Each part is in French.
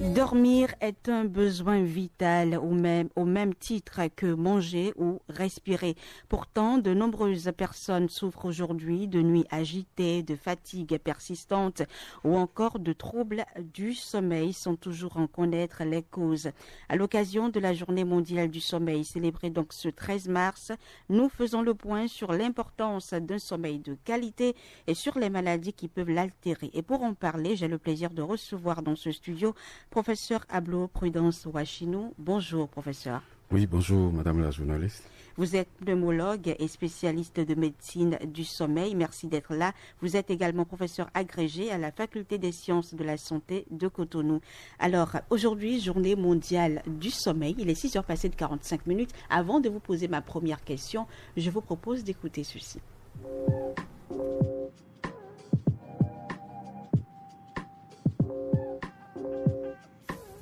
Dormir est un besoin vital au même titre que manger ou respirer. Pourtant, de nombreuses personnes souffrent aujourd'hui de nuits agitées, de fatigue persistante ou encore de troubles du sommeil sans toujours en connaître les causes. À l'occasion de la Journée mondiale du sommeil célébrée donc ce 13 mars, nous faisons le point sur l'importance d'un sommeil de qualité et sur les maladies qui peuvent l'altérer. Et pour en parler, j'ai le plaisir de recevoir dans ce studio Professeur Ablo Prudence Ouachinou. Bonjour, professeur. Oui, bonjour, madame la journaliste. Vous êtes pneumologue et spécialiste de médecine du sommeil. Merci d'être là. Vous êtes également professeur agrégé à la Faculté des sciences de la santé de Cotonou. Alors, aujourd'hui, journée mondiale du sommeil. Il est 6 heures passées de 45 minutes. Avant de vous poser ma première question, je vous propose d'écouter ceci.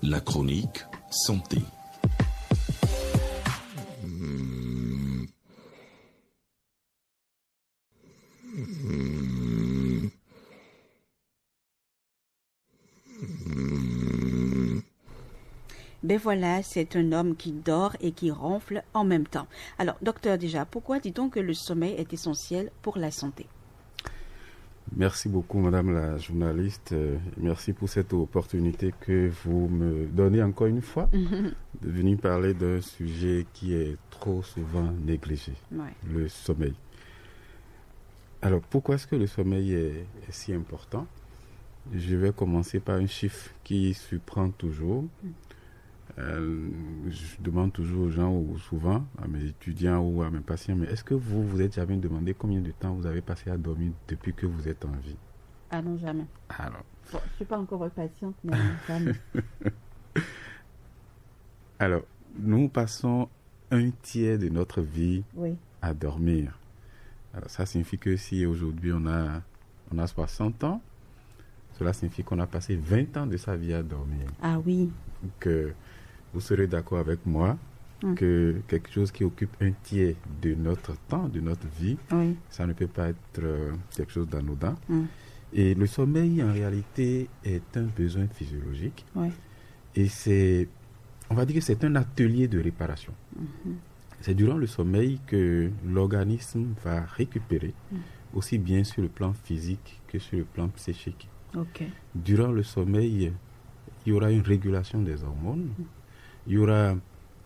La chronique santé. Ben voilà, c'est un homme qui dort et qui ronfle en même temps. Alors, docteur, déjà, pourquoi dit-on que le sommeil est essentiel pour la santé? Merci beaucoup, madame la journaliste. Merci pour cette opportunité que vous me donnez encore une fois de venir parler d'un sujet qui est trop souvent négligé, le sommeil. Alors, pourquoi est-ce que le sommeil est si important? Je vais commencer par un chiffre qui surprend toujours. Je demande toujours aux gens, ou souvent à mes étudiants ou à mes patients, mais est-ce que vous êtes jamais demandé combien de temps vous avez passé à dormir depuis que vous êtes en vie? Ah non, jamais. Alors. Bon, je ne suis pas encore patiente, mais jamais. Alors, nous passons un tiers de notre vie à dormir. Alors, ça signifie que si aujourd'hui on a 60 ans, cela signifie qu'on a passé 20 ans de sa vie à dormir. Ah oui. Que vous serez d'accord avec moi que quelque chose qui occupe un tiers de notre temps, de notre vie, ça ne peut pas être quelque chose d'anodin. Et le sommeil, en réalité, est un besoin physiologique. Et on va dire que c'est un atelier de réparation. C'est durant le sommeil que l'organisme va récupérer, aussi bien sur le plan physique que sur le plan psychique. Durant le sommeil, il y aura une régulation des hormones, il y aura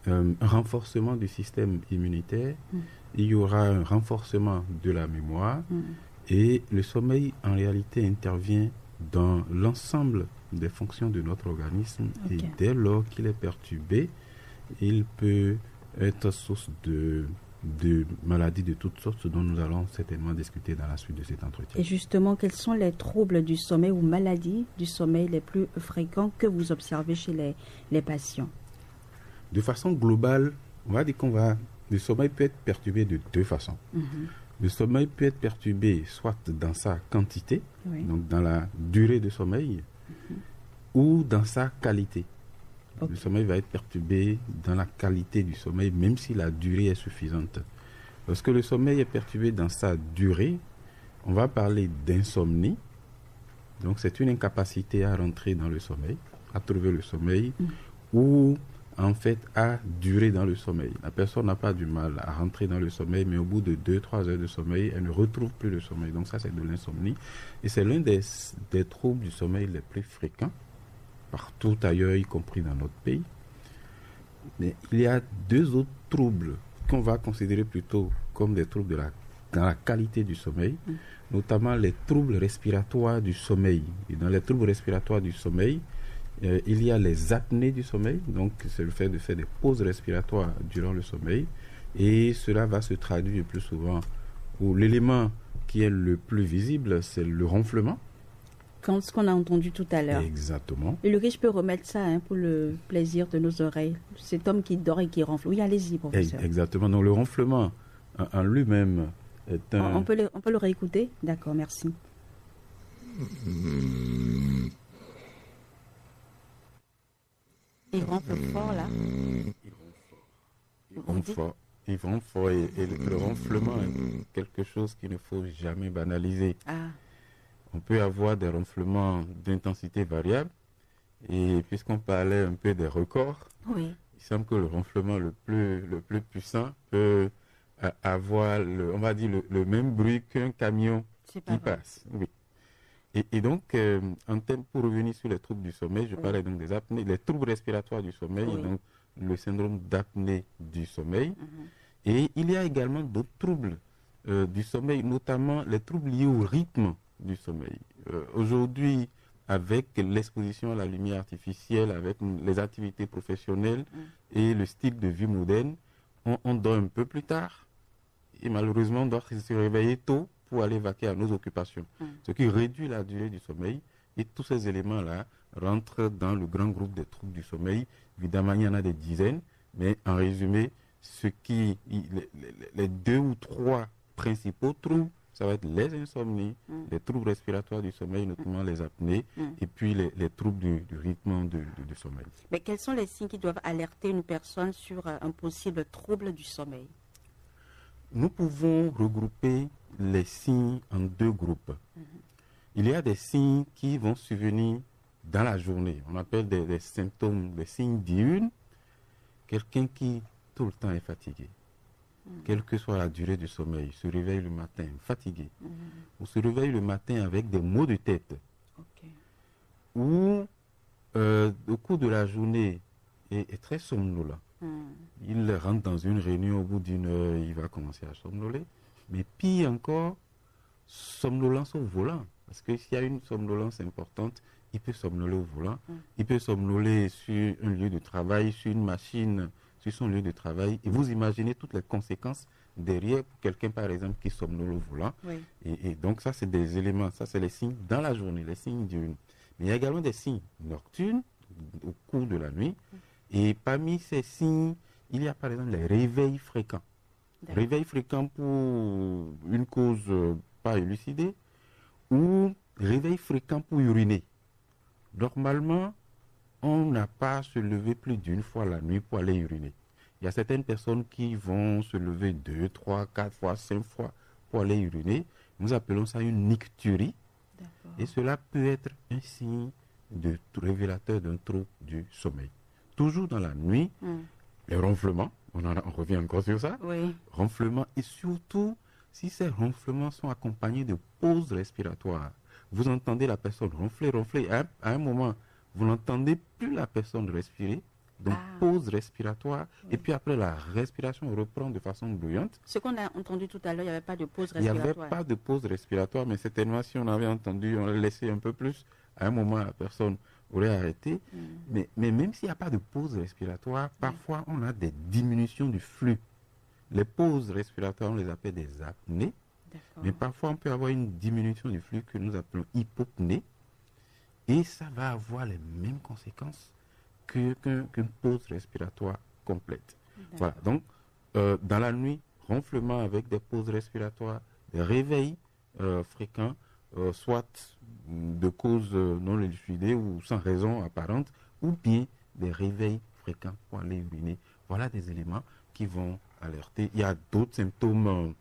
un renforcement du système immunitaire, il y aura un renforcement de la mémoire, et le sommeil en réalité intervient dans l'ensemble des fonctions de notre organisme, et dès lors qu'il est perturbé, il peut être source de maladies de toutes sortes dont nous allons certainement discuter dans la suite de cet entretien. Et justement, quels sont les troubles du sommeil ou maladies du sommeil les plus fréquents que vous observez chez les patients? De façon globale, on va dire le sommeil peut être perturbé de deux façons. Le sommeil peut être perturbé soit dans sa quantité, donc dans la durée de sommeil, ou dans sa qualité. Le sommeil va être perturbé dans la qualité du sommeil, même si la durée est suffisante. Lorsque le sommeil est perturbé dans sa durée, on va parler d'insomnie. Donc c'est une incapacité à rentrer dans le sommeil, à trouver le sommeil, ou en fait à durer dans le sommeil. La personne n'a pas du mal à rentrer dans le sommeil, mais au bout de 2-3 heures de sommeil, elle ne retrouve plus le sommeil. Donc ça, c'est de l'insomnie. Et c'est l'un des troubles du sommeil les plus fréquents, partout ailleurs, y compris dans notre pays. Mais il y a deux autres troubles qu'on va considérer plutôt comme des troubles dans la qualité du sommeil, notamment les troubles respiratoires du sommeil. Et dans les troubles respiratoires du sommeil, il y a les apnées du sommeil, donc c'est le fait de faire des pauses respiratoires durant le sommeil, et cela va se traduire le plus souvent, où l'élément qui est le plus visible, c'est le ronflement. Ce qu'on a entendu tout à l'heure. Exactement. Et le je peux remettre ça pour le plaisir de nos oreilles. Cet homme qui dort et qui ronfle. Oui, allez-y, professeur. Exactement. Donc le ronflement en lui-même est un... On peut le réécouter? D'accord, merci. Il ronfle fort, là. Il ronfle fort. Et le ronflement est quelque chose qu'il ne faut jamais banaliser. On peut avoir des ronflements d'intensité variable Et puisqu'on parlait un peu des records, Oui. il semble que le ronflement le plus puissant peut avoir, on va dire, le même bruit qu'un camion C'est pas qui vrai. passe. Oui. Et donc, en termes, pour revenir sur les troubles du sommeil, je parlais donc des apnées, les troubles respiratoires du sommeil, et Oui. donc le syndrome d'apnée du sommeil. Mhm. Et il y a également d'autres troubles du sommeil, notamment les troubles liés au rythme du sommeil. Aujourd'hui, avec l'exposition à la lumière artificielle, avec les activités professionnelles et le style de vie moderne, on dort un peu plus tard et malheureusement on doit se réveiller tôt pour aller vaquer à nos occupations, ce qui réduit la durée du sommeil. Et tous ces éléments-là rentrent dans le grand groupe des troubles du sommeil. Évidemment, il y en a des dizaines, mais en résumé, les 2 ou 3 principaux troubles, ça va être les insomnies, les troubles respiratoires du sommeil, notamment les apnées, et puis les troubles du rythme du sommeil. Mais quels sont les signes qui doivent alerter une personne sur un possible trouble du sommeil? Nous pouvons regrouper les signes en 2 groupes. Il y a des signes qui vont survenir dans la journée. On appelle des symptômes, des signes diurnes. Quelqu'un qui tout le temps est fatigué, quelle que soit la durée du sommeil, se réveille le matin fatigué, ou se réveille le matin avec des maux de tête, ou au cours de la journée est très somnolent. Il rentre dans une réunion, au bout d'une heure, il va commencer à somnoler. Mais pire encore, somnolence au volant. Parce que s'il y a une somnolence importante, il peut somnoler au volant. Il peut somnoler sur un lieu de travail, sur une machine, sur son lieu de travail. Et vous imaginez toutes les conséquences derrière pour quelqu'un, par exemple, qui somnole au volant. Oui. Et donc, ça, c'est des éléments, ça, c'est les signes dans la journée, les signes diurnes. Mais il y a également des signes nocturnes au cours de la nuit. Et parmi ces signes, il y a par exemple les réveils fréquents. Réveils fréquents pour une cause pas élucidée ou réveils fréquents pour uriner. Normalement, on n'a pas à se lever plus d'une fois la nuit pour aller uriner. Il y a certaines personnes qui vont se lever 2, 3, 4 fois, 5 fois pour aller uriner. Nous appelons ça une nicturie. Et cela peut être un signe révélateur d'un trouble du sommeil. Toujours dans la nuit, les ronflements, on revient encore sur ça, ronflements, et surtout si ces ronflements sont accompagnés de pauses respiratoires. Vous entendez la personne ronfler, à un moment, vous n'entendez plus la personne respirer, donc pause respiratoire, et puis après la respiration reprend de façon bruyante. Ce qu'on a entendu tout à l'heure, il n'y avait pas de pause Il n'y respiratoire. avait pas de pause respiratoire, mais certainement si on avait entendu, on l'avait laissé un peu plus, à un moment la personne aurait arrêté. Mais même s'il n'y a pas de pause respiratoire, parfois on a des diminutions du flux. Les pauses respiratoires, on les appelle des apnées. Mais parfois on peut avoir une diminution du flux que nous appelons hypopnée. Et ça va avoir les mêmes conséquences qu'une pause respiratoire complète. Voilà, donc dans la nuit, ronflement avec des pauses respiratoires, des réveils fréquents, soit de cause non élucidée ou sans raison apparente, ou bien des réveils fréquents pour aller uriner. Voilà des éléments qui vont alerter. Il y a d'autres symptômes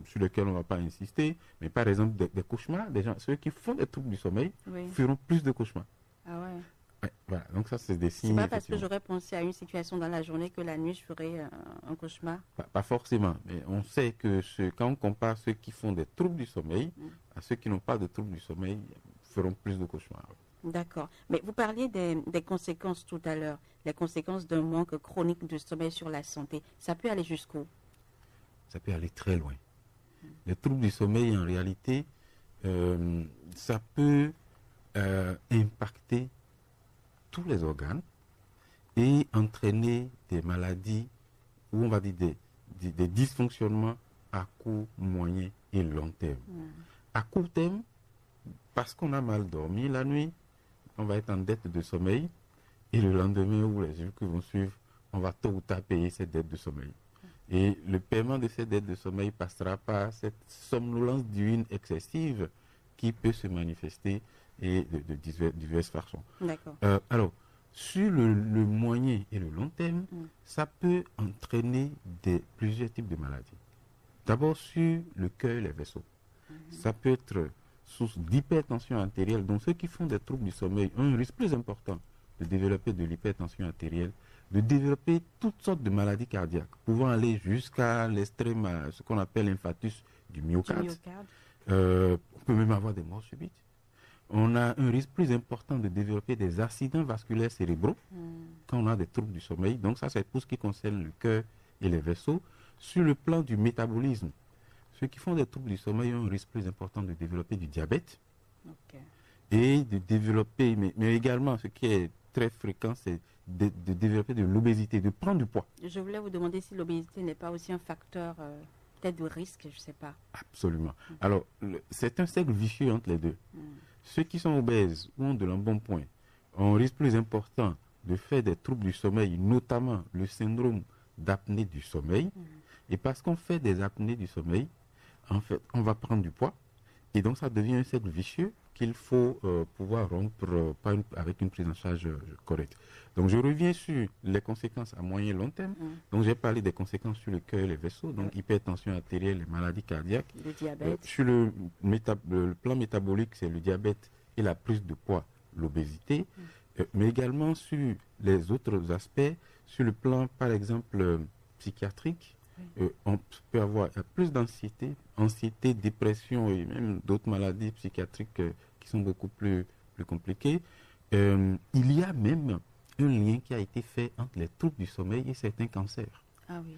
sur lesquels on ne va pas insister, mais par exemple des cauchemars, ceux qui font des troubles du sommeil feront plus de cauchemars. Ah ouais. Voilà, donc ça c'est des signes. C'est pas parce que j'aurais pensé à une situation dans la journée que la nuit je ferais un cauchemar. Pas forcément, mais on sait que quand on compare ceux qui font des troubles du sommeil à ceux qui n'ont pas de troubles du sommeil, feront plus de cauchemars. D'accord. Mais vous parliez des conséquences tout à l'heure, les conséquences d'un manque chronique de sommeil sur la santé. Ça peut aller jusqu'où? Ça peut aller très loin. Les troubles du sommeil, en réalité, ça peut impacter tous les organes et entraîner des maladies ou on va dire des dysfonctionnements à court, moyen et long terme. À court terme, parce qu'on a mal dormi la nuit, on va être en dette de sommeil et le lendemain ou les jours qui vont suivre, on va tôt ou tard payer cette dette de sommeil. Et le paiement de cette dette de sommeil passera par cette somnolence diurne excessive qui peut se manifester et de diverses façons. Alors, sur le moyen et le long terme, ça peut entraîner plusieurs types de maladies. D'abord, sur le cœur et les vaisseaux. Ça peut être source d'hypertension artérielle. Donc ceux qui font des troubles du sommeil ont un risque plus important de développer de l'hypertension artérielle, de développer toutes sortes de maladies cardiaques, pouvant aller jusqu'à l'extrême, ce qu'on appelle l'infarctus du myocarde. On peut même avoir des morts subites. On a un risque plus important de développer des accidents vasculaires cérébraux quand on a des troubles du sommeil. Donc ça, c'est tout ce qui concerne le cœur et les vaisseaux. Sur le plan du métabolisme, ceux qui font des troubles du sommeil ont un risque plus important de développer du diabète et de développer, mais également ce qui est très fréquent, c'est de développer de l'obésité, de prendre du poids. Je voulais vous demander si l'obésité n'est pas aussi un facteur peut-être de risque, je ne sais pas. Absolument. Alors, c'est un cercle vicieux entre les deux. Ceux qui sont obèses ou ont de l'embonpoint ont un risque plus important de faire des troubles du sommeil, notamment le syndrome d'apnée du sommeil. Et parce qu'on fait des apnées du sommeil, en fait, on va prendre du poids. Et donc, ça devient un cercle vicieux qu'il faut pouvoir rompre avec une prise en charge correcte. Donc, je reviens sur les conséquences à moyen et long terme. Donc, j'ai parlé des conséquences sur le cœur et les vaisseaux, donc hypertension artérielle, les maladies cardiaques. Le diabète. Sur le plan métabolique, c'est le diabète et la prise de poids, l'obésité. Mais également sur les autres aspects, sur le plan, par exemple, psychiatrique, on peut avoir plus d'anxiété, dépression et même d'autres maladies psychiatriques qui sont beaucoup plus compliquées. Il y a même un lien qui a été fait entre les troubles du sommeil et certains cancers. Ah oui.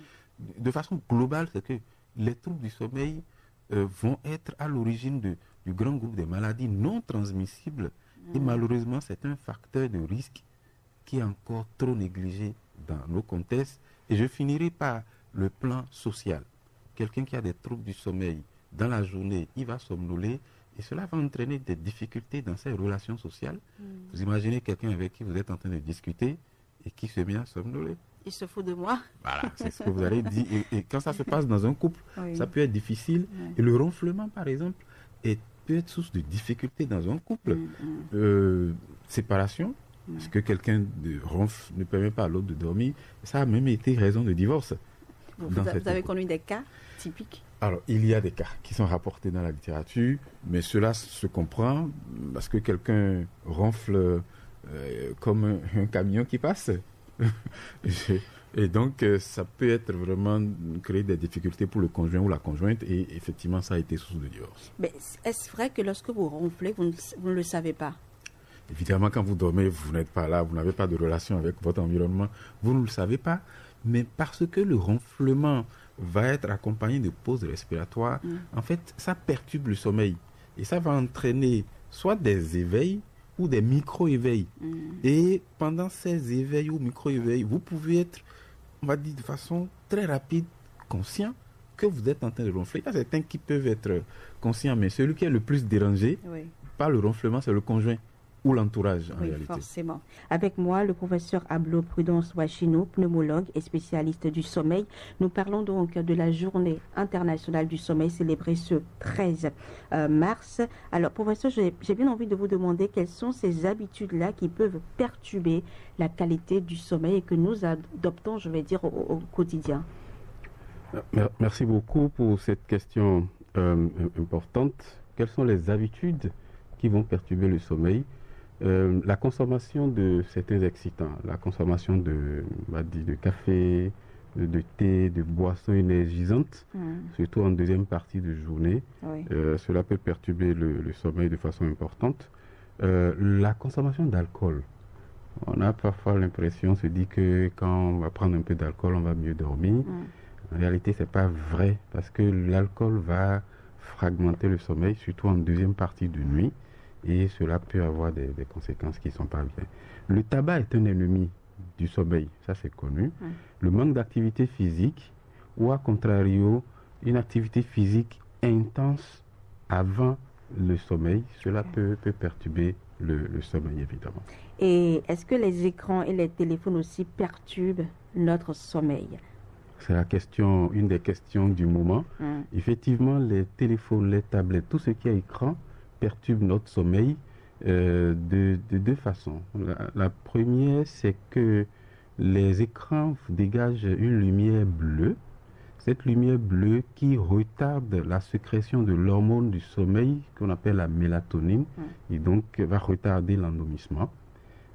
De façon globale, c'est que les troubles du sommeil vont être à l'origine du grand groupe des maladies non transmissibles. Et malheureusement, c'est un facteur de risque qui est encore trop négligé dans nos contextes. Et je finirai par le plan social. Quelqu'un qui a des troubles du sommeil, dans la journée, il va somnoler et cela va entraîner des difficultés dans ses relations sociales. Vous imaginez quelqu'un avec qui vous êtes en train de discuter et qui se met à somnoler. Il se fout de moi. Voilà, c'est ce que vous allez dire. Et quand ça se passe dans un couple, ça peut être difficile. Et le ronflement, par exemple, peut être source de difficultés dans un couple. Séparation, parce que quelqu'un ronfle ne permet pas à l'autre de dormir. Ça a même été raison de divorce. Vous avez connu des cas typiques? Alors, il y a des cas qui sont rapportés dans la littérature, mais cela se comprend parce que quelqu'un ronfle comme un camion qui passe. Et donc, ça peut être vraiment créer des difficultés pour le conjoint ou la conjointe, et effectivement, ça a été source de divorce. Mais est-ce vrai que lorsque vous ronflez, vous ne le savez pas? Évidemment, quand vous dormez, vous n'êtes pas là, vous n'avez pas de relation avec votre environnement, vous ne le savez pas, mais parce que le ronflement va être accompagné de pauses respiratoires, en fait, ça perturbe le sommeil. Et ça va entraîner soit des éveils ou des micro-éveils. Et pendant ces éveils ou micro-éveils, vous pouvez être, on va dire de façon très rapide, conscient que vous êtes en train de ronfler. Il y a certains qui peuvent être conscients, mais celui qui est le plus dérangé par le ronflement, c'est le conjoint ou l'entourage en réalité. Forcément. Avec moi, le professeur Ablo Prudence Ouachino, pneumologue et spécialiste du sommeil. Nous parlons donc de la journée internationale du sommeil célébrée ce 13 mars. Alors, professeur, j'ai bien envie de vous demander quelles sont ces habitudes-là qui peuvent perturber la qualité du sommeil et que nous adoptons, je vais dire, au quotidien. Merci beaucoup pour cette question importante. Quelles sont les habitudes qui vont perturber le sommeil? La consommation de certains excitants, la consommation de café, de thé, de boissons énergisantes, surtout en deuxième partie de journée, cela peut perturber le sommeil de façon importante. La consommation d'alcool. On a parfois l'impression, on se dit que quand on va prendre un peu d'alcool, on va mieux dormir. En réalité, ce n'est pas vrai, parce que l'alcool va fragmenter le sommeil, surtout en deuxième partie de nuit. Et cela peut avoir des conséquences qui ne sont pas bien. Le tabac est un ennemi du sommeil, ça c'est connu. Le manque d'activité physique ou à contrario, une activité physique intense avant le sommeil, cela peut perturber le sommeil évidemment. Et est-ce que les écrans et les téléphones aussi perturbent notre sommeil? C'est une des questions du moment. Effectivement, les téléphones, les tablettes, tout ce qui est écran, perturbe notre sommeil de deux façons. La première, c'est que les écrans dégagent une lumière bleue, cette lumière bleue qui retarde la sécrétion de l'hormone du sommeil qu'on appelle la mélatonine et donc va retarder l'endormissement.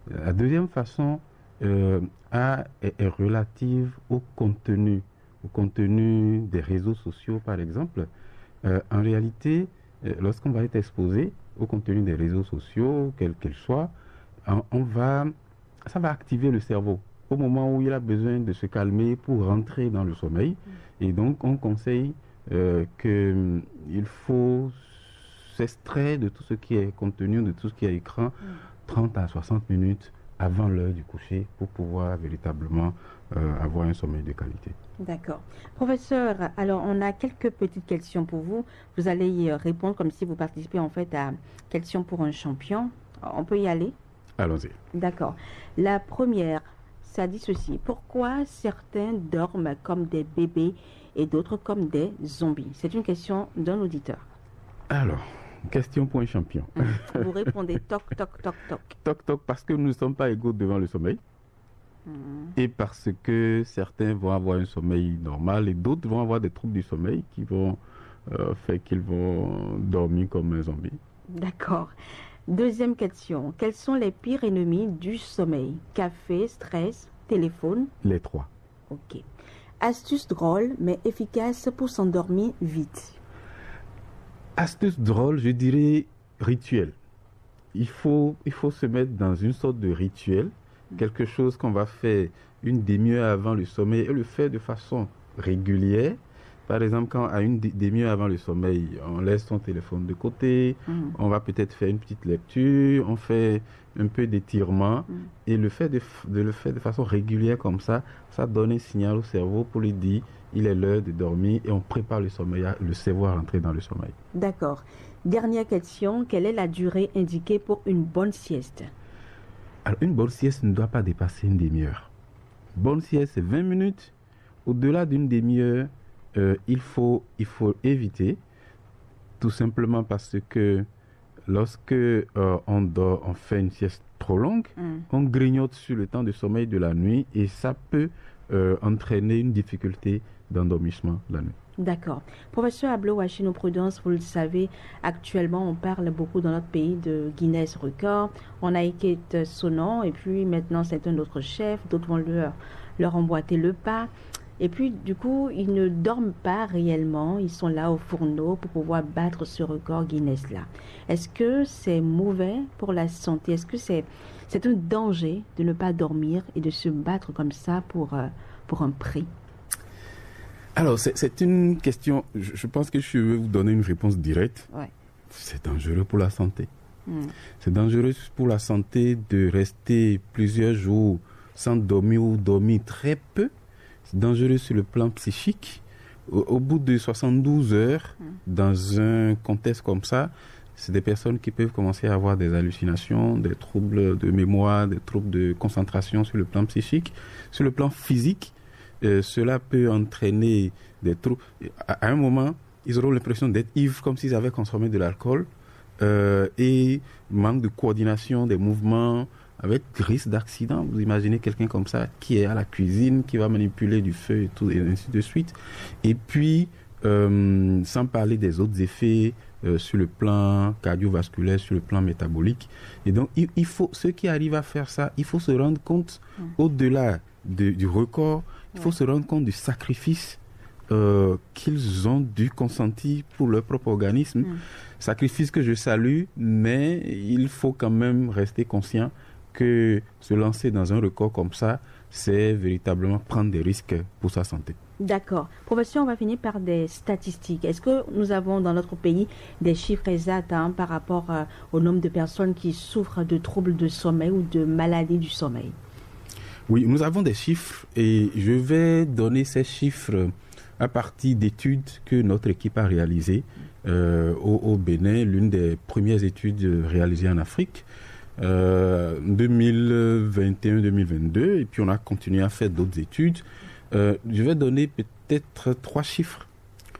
La deuxième façon est relative au contenu des réseaux sociaux par exemple. En réalité, lorsqu'on va être exposé au contenu des réseaux sociaux, quel qu'il soit, ça va activer le cerveau au moment où il a besoin de se calmer pour rentrer dans le sommeil. Et donc, on conseille qu'il faut s'extraire de tout ce qui est contenu, de tout ce qui est écran, 30 à 60 minutes avant l'heure du coucher pour pouvoir véritablement avoir un sommeil de qualité. D'accord. Professeur, alors on a quelques petites questions pour vous. Vous allez y répondre comme si vous participez en fait à questions pour un champion. On peut y aller? Allons-y. D'accord. La première, ça dit ceci. Pourquoi certains dorment comme des bébés et d'autres comme des zombies? C'est une question d'un auditeur. Alors, question pour un champion. Vous répondez toc, toc, toc, toc. Toc, toc, parce que nous ne sommes pas égaux devant le sommeil. Et parce que certains vont avoir un sommeil normal et d'autres vont avoir des troubles du sommeil qui vont faire qu'ils vont dormir comme un zombie. D'accord. Deuxième question. Quels sont les pires ennemis du sommeil? Café, stress, téléphone? Les trois. Ok. Astuce drôle mais efficace pour s'endormir vite. Astuce drôle, je dirais rituel. Il faut se mettre dans une sorte de rituel, quelque chose qu'on va faire une demi-heure avant le sommeil et le faire de façon régulière. Par exemple, quand à une demi-heure avant le sommeil, on laisse son téléphone de côté, on va peut-être faire une petite lecture, on fait un peu d'étirement et le fait de le faire de façon régulière comme ça, ça donne un signal au cerveau pour lui dire il est l'heure de dormir et on prépare le sommeil, le cerveau à rentrer dans le sommeil. D'accord. Dernière question, quelle est la durée indiquée pour une bonne sieste? Alors, une bonne sieste ne doit pas dépasser une demi-heure. Bonne sieste, c'est 20 minutes. Au-delà d'une demi-heure, il faut éviter, tout simplement parce que lorsque on dort, on fait une sieste trop longue, on grignote sur le temps de sommeil de la nuit et ça peut entraîner une difficulté d'endormissement la nuit. D'accord. Professeur Ablo Achino Prudence, vous le savez, actuellement on parle beaucoup dans notre pays de Guinness Record. On a Eket Sonon et puis maintenant c'est un autre chef, d'autres vont leur emboîter le pas. Et puis du coup, ils ne dorment pas réellement, ils sont là au fourneau pour pouvoir battre ce record Guinness-là. Est-ce que c'est mauvais pour la santé? Est-ce que c'est un danger de ne pas dormir et de se battre comme ça pour un prix? Alors, c'est une question, je pense que je vais vous donner une réponse directe. Ouais. C'est dangereux pour la santé. C'est dangereux pour la santé de rester plusieurs jours sans dormir ou dormir très peu. C'est dangereux sur le plan psychique. Au bout de 72 heures, dans un contexte comme ça, c'est des personnes qui peuvent commencer à avoir des hallucinations, des troubles de mémoire, des troubles de concentration sur le plan psychique. Sur le plan physique, cela peut entraîner des troubles. À un moment, ils auront l'impression d'être ivres comme s'ils avaient consommé de l'alcool et manque de coordination des mouvements avec risque d'accident. Vous imaginez quelqu'un comme ça qui est à la cuisine, qui va manipuler du feu et tout, et ainsi de suite. Et puis, sans parler des autres effets sur le plan cardiovasculaire, sur le plan métabolique. Et donc, il faut, ceux qui arrivent à faire ça, il faut se rendre compte, au-delà du record, il faut se rendre compte du sacrifice qu'ils ont dû consentir pour leur propre organisme. Sacrifice que je salue, mais il faut quand même rester conscient que se lancer dans un record comme ça, c'est véritablement prendre des risques pour sa santé. D'accord. Professeur, on va finir par des statistiques. Est-ce que nous avons dans notre pays des chiffres exacts par rapport au nombre de personnes qui souffrent de troubles de sommeil ou de maladies du sommeil? Oui, nous avons des chiffres et je vais donner ces chiffres à partir d'études que notre équipe a réalisées au Bénin, l'une des premières études réalisées en Afrique, 2021-2022, et puis on a continué à faire d'autres études. Je vais donner peut-être 3 chiffres.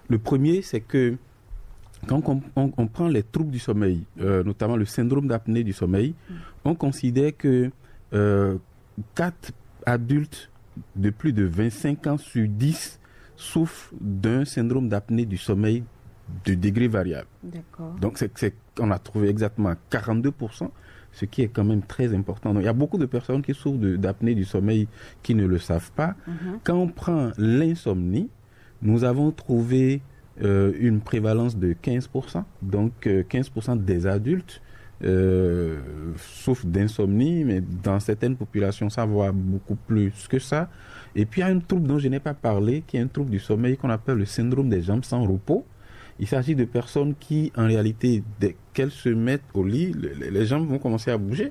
Le premier, c'est que quand on prend les troubles du sommeil, notamment le syndrome d'apnée du sommeil, on considère que 4 adultes de plus de 25 ans sur 10 souffrent d'un syndrome d'apnée du sommeil de degré variable. D'accord. Donc, on a trouvé exactement 42%, ce qui est quand même très important. Donc, il y a beaucoup de personnes qui souffrent d'apnée du sommeil qui ne le savent pas. Quand on prend l'insomnie, nous avons trouvé une prévalence de 15%. Donc, 15% des adultes souffrent d'insomnie, mais dans certaines populations, ça va beaucoup plus que ça. Et puis, il y a un trouble dont je n'ai pas parlé, qui est un trouble du sommeil qu'on appelle le syndrome des jambes sans repos. Il s'agit de personnes qui, en réalité, dès qu'elles se mettent au lit, les jambes vont commencer à bouger.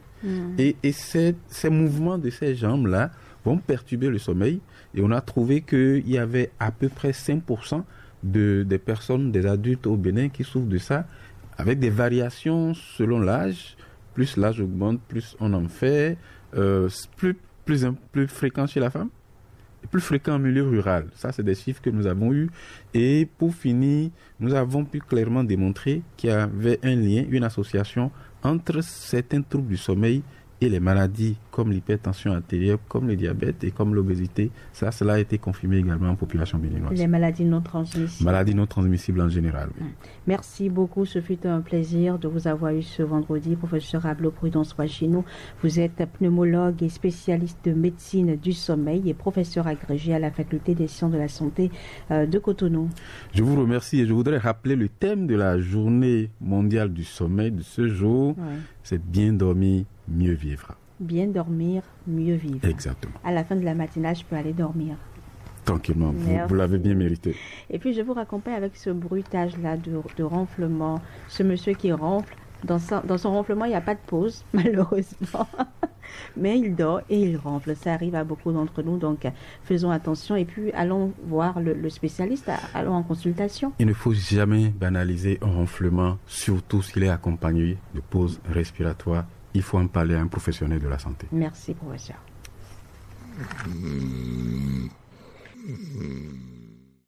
Et ces mouvements de ces jambes-là vont perturber le sommeil. Et on a trouvé qu'il y avait à peu près 5% des personnes, des adultes au Bénin qui souffrent de ça, avec des variations selon l'âge. Plus l'âge augmente, plus on en fait. Plus fréquent chez la femme. Plus fréquent en milieu rural. Ça, c'est des chiffres que nous avons eus. Et pour finir, nous avons pu clairement démontrer qu'il y avait un lien, une association entre certains troubles du sommeil et les maladies comme l'hypertension artérielle, comme le diabète et comme l'obésité. Cela a été confirmé également en population béninoise. Les maladies non transmissibles. Maladies non transmissibles en général. Oui. Merci beaucoup. Ce fut un plaisir de vous avoir eu ce vendredi. Professeur Ablo Prudence Ouachino, vous êtes pneumologue et spécialiste de médecine du sommeil et professeur agrégé à la faculté des sciences de la santé de Cotonou. Je vous remercie et je voudrais rappeler le thème de la journée mondiale du sommeil de ce jour. Oui. C'est bien dormir, mieux vivre. Bien dormir, mieux vivre. Exactement. À la fin de la matinale, je peux aller dormir. Tranquillement, vous l'avez bien mérité. Et puis je vous raccompagne avec ce bruitage-là de ronflement. Ce monsieur qui ronfle, dans son ronflement, il n'y a pas de pause, malheureusement. Mais il dort et il ronfle. Ça arrive à beaucoup d'entre nous, donc faisons attention. Et puis allons voir le spécialiste, allons en consultation. Il ne faut jamais banaliser un ronflement, surtout s'il est accompagné de pauses respiratoires. Il faut en parler à un professionnel de la santé. Merci, professeur.